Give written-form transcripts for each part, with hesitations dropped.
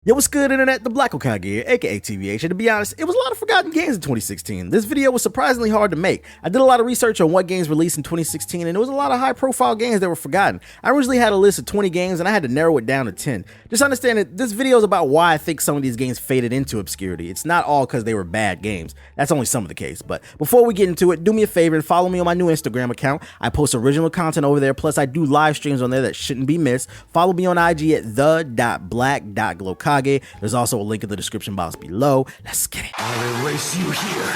Yo, what's good, internet? The Black Hokage here, aka TVH, and to be honest, it was a lot of forgotten games in 2016. This video was surprisingly hard to make. I did a lot of research on what games released in 2016, and it was a lot of high-profile games that were forgotten. I originally had a list of 20 games, and I had to narrow it down to 10. Just understand that this video is about why I think some of these games faded into obscurity. It's not all because they were bad games. That's only some of the case. But before we get into it, do me a favor and follow me on my new Instagram account. I post original content over there, plus I do live streams on there that shouldn't be missed. Follow me on IG at the.black.hokage. There's also a link in the description box below. Let's get it. I'll erase you here.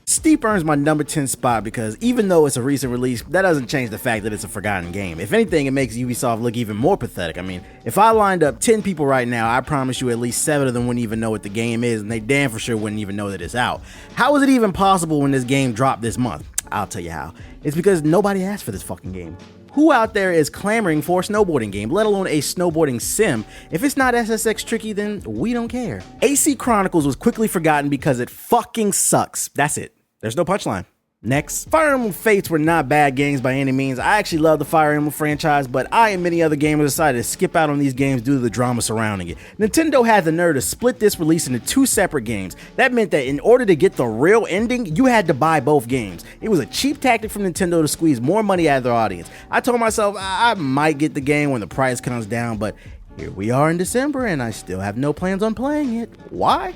Steep earns my number 10 spot because even though it's a recent release, that doesn't change the fact that it's a forgotten game. If anything, it makes Ubisoft look even more pathetic. I mean, if I lined up 10 people right now, I promise you at least 7 of them wouldn't even know what the game is, and they damn for sure wouldn't even know that it's out. How is it even possible when this game dropped this month? I'll tell you how. It's because nobody asked for this fucking game. Who out there is clamoring for a snowboarding game, let alone a snowboarding sim? If it's not SSX tricky, then we don't care. AC Chronicles was quickly forgotten because it fucking sucks. That's it. There's no punchline. Next, Fire Emblem Fates were not bad games by any means. I actually love the Fire Emblem franchise, but I and many other gamers decided to skip out on these games due to the drama surrounding it. Nintendo had the nerve to split this release into 2 separate games. That meant that in order to get the real ending, you had to buy both games. It was a cheap tactic from Nintendo to squeeze more money out of their audience. I told myself I might get the game when the price comes down, but here we are in December and I still have no plans on playing it. Why?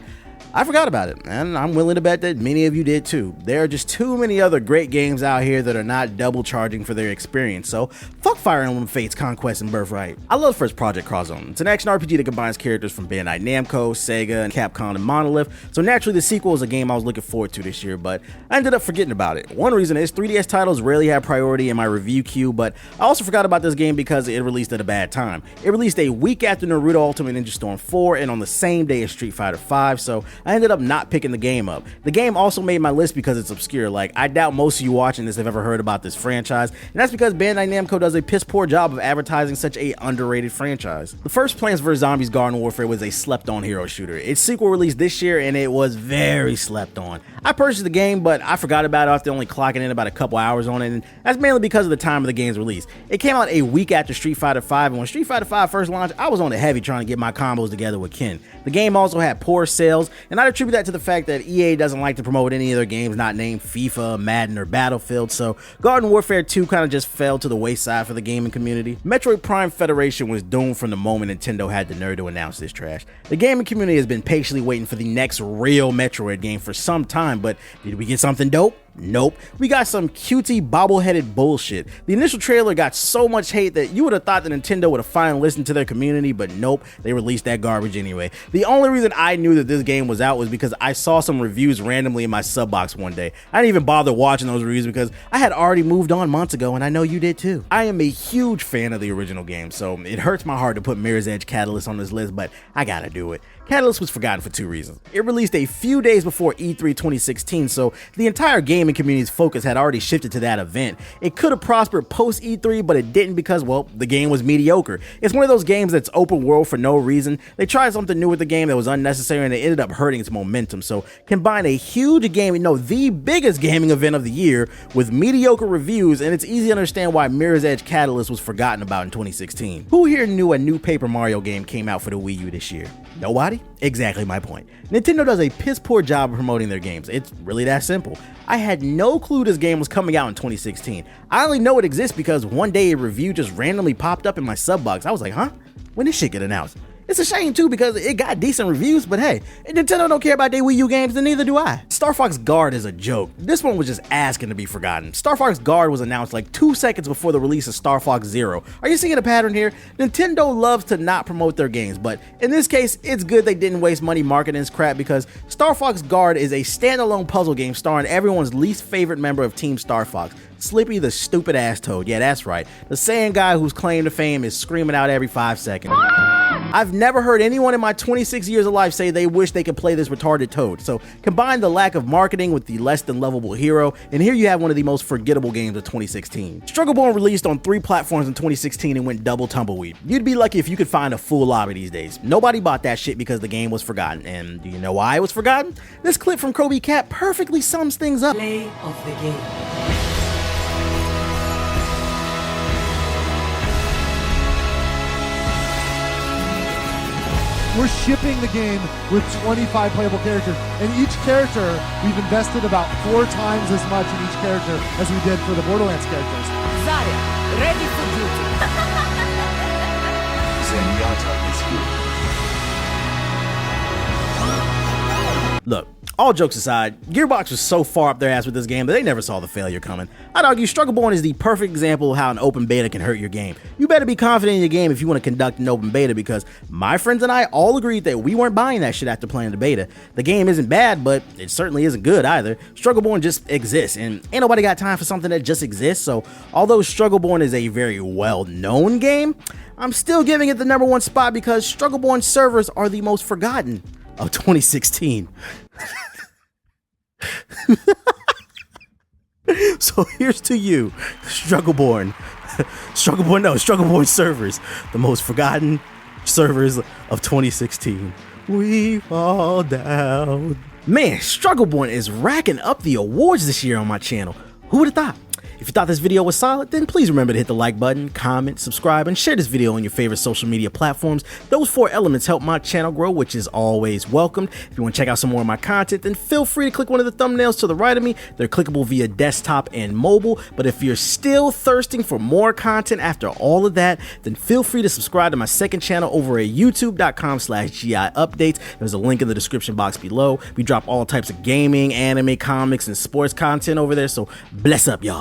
I forgot about it, and I'm willing to bet that many of you did too. There are just too many other great games out here that are not double charging for their experience, so fuck Fire Emblem Fates, Conquest, and Birthright. I love First Project Cross-Zone. It's an action RPG that combines characters from Bandai Namco, Sega, and Capcom and Monolith, so naturally the sequel is a game I was looking forward to this year, but I ended up forgetting about it. One reason is 3DS titles rarely have priority in my review queue, but I also forgot about this game because it released at a bad time. It released a week after Naruto Ultimate Ninja Storm 4 and on the same day as Street Fighter 5, so I ended up not picking the game up. The game also made my list because it's obscure. Like, I doubt most of you watching this have ever heard about this franchise, and that's because Bandai Namco does a piss poor job of advertising such a underrated franchise. The first Plants vs. Zombies Garden Warfare was a slept on hero shooter. Its sequel released this year and it was very slept on. I purchased the game, but I forgot about it after only clocking in about a couple hours on it, and that's mainly because of the time of the game's release. It came out a week after Street Fighter 5, and when Street Fighter 5 first launched, I was on the heavy trying to get my combos together with Ken. The game also had poor sales, and I attribute that to the fact that EA doesn't like to promote any of their games not named FIFA, Madden, or Battlefield, so Garden Warfare 2 kind of just fell to the wayside for the gaming community. Metroid Prime Federation was doomed from the moment Nintendo had the nerve to announce this trash. The gaming community has been patiently waiting for the next real Metroid game for some time, but did we get something dope? Nope. We got some cutesy bobble-headed bullshit. The initial trailer got so much hate that you would have thought that Nintendo would have finally listened to their community, but nope, they released that garbage anyway. The only reason I knew that this game was out was because I saw some reviews randomly in my sub box one day. I didn't even bother watching those reviews because I had already moved on months ago, and I know you did too. I am a huge fan of the original game, so it hurts my heart to put Mirror's Edge Catalyst on this list, but I gotta do it. Catalyst was forgotten for 2 reasons. It released a few days before E3 2016, so the entire gaming community's focus had already shifted to that event. It could have prospered post E3, but it didn't because, well, the game was mediocre. It's one of those games that's open world for no reason. They tried something new with the game that was unnecessary, and it ended up hurting its momentum. So combine a huge gaming, no, the biggest gaming event of the year with mediocre reviews, and it's easy to understand why Mirror's Edge Catalyst was forgotten about in 2016. Who here knew a new Paper Mario game came out for the Wii U this year? Nobody? Exactly my point. Nintendo does a piss poor job of promoting their games. It's really that simple. I had no clue this game was coming out in 2016. I only know it exists because one day a review just randomly popped up in my sub box. I was like, huh? When did shit get announced? It's a shame too because it got decent reviews, but hey, Nintendo don't care about their Wii U games, and neither do I. Star Fox Guard is a joke. This one was just asking to be forgotten. Star Fox Guard was announced like 2 seconds before the release of Star Fox Zero. Are you seeing a pattern here? Nintendo loves to not promote their games, but in this case, it's good they didn't waste money marketing this crap because Star Fox Guard is a standalone puzzle game starring everyone's least favorite member of Team Star Fox, Slippy the stupid ass toad. Yeah, that's right. The same guy whose claim to fame is screaming out every 5 seconds. I've never heard anyone in my 26 years of life say they wish they could play this retarded toad. So combine the lack of marketing with the less than lovable hero, and here you have one of the most forgettable games of 2016. Struggleborn released on 3 platforms in 2016 and went double tumbleweed. You'd be lucky if you could find a full lobby these days. Nobody bought that shit because the game was forgotten. And do you know why it was forgotten? This clip from Kobe Cat perfectly sums things up. Play of the game. we're shipping the game with 25 playable characters, and each character, we've invested about 4 times as much in each character as we did for the Borderlands characters. Zarya, ready for duty. Zenyatta is here. Look, all jokes aside, Gearbox was so far up their ass with this game that they never saw the failure coming. I'd argue Struggleborn is the perfect example of how an open beta can hurt your game. You better be confident in your game if you want to conduct an open beta, because my friends and I all agreed that we weren't buying that shit after playing the beta. The game isn't bad, but it certainly isn't good either. Struggleborn just exists, and ain't nobody got time for something that just exists, so although Struggleborn is a very well-known game, I'm still giving it the #1 spot because Struggleborn servers are the most forgotten of 2016. So here's to you, Struggleborn servers, the most forgotten servers of 2016. We fall down. Man, Struggleborn is racking up the awards this year on my channel. Who would have thought? If you thought this video was solid, then please remember to hit the like button, comment, subscribe, and share this video on your favorite social media platforms. Those 4 elements help my channel grow, which is always welcomed. If you want to check out some more of my content, then feel free to click one of the thumbnails to the right of me. They're clickable via desktop and mobile. But if you're still thirsting for more content after all of that, then feel free to subscribe to my second channel over at youtube.com/GIupdates. There's a link in the description box below. We drop all types of gaming, anime, comics, and sports content over there, so bless up, y'all.